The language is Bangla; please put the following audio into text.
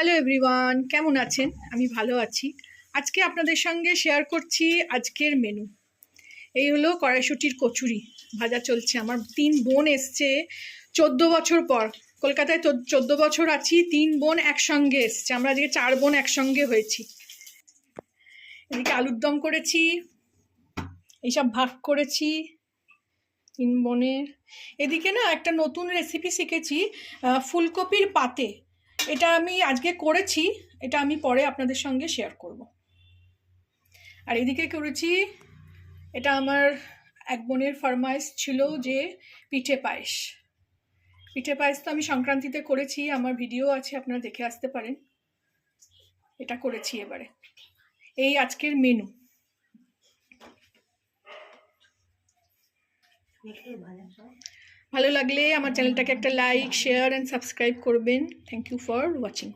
হ্যালো এভরিওয়ান, কেমন আছেন? আমি ভালো আছি। আজকে আপনাদের সঙ্গে শেয়ার করছি আজকের মেনু। এই হলো কড়াইশুঁটির কচুরি ভাজা চলছে। আমার 3 বোন এসছে 14 বছর পর। কলকাতায় 14 বছর আছি, 3 বোন একসঙ্গে এসছে। আমরা আজকে 4 বোন একসঙ্গে হয়েছি। এদিকে আলুর দম করেছি, এইসব ভাগ করেছি 3 বোনের। এদিকে না একটা নতুন রেসিপি শিখেছি, ফুলকপির পাতে। এটা আমি আজকে করেছি, এটা আমি পরে আপনাদের সঙ্গে শেয়ার করব। আর এদিকে করেছি, এটা আমার এক বোনের ফরমাইশ ছিল যে পিঠে পায়েস। পিঠে পায়েস তো আমি সংক্রান্তিতে করেছি, আমার ভিডিও আছে, আপনারা দেখে আসতে পারেন। এটা করেছি এবারে। এই আজকের মেনু। ভালো লাগলে আমার চ্যানেলটাকে একটা লাইক, শেয়ার অ্যান্ড সাবস্ক্রাইব করবেন। Thank you for watching.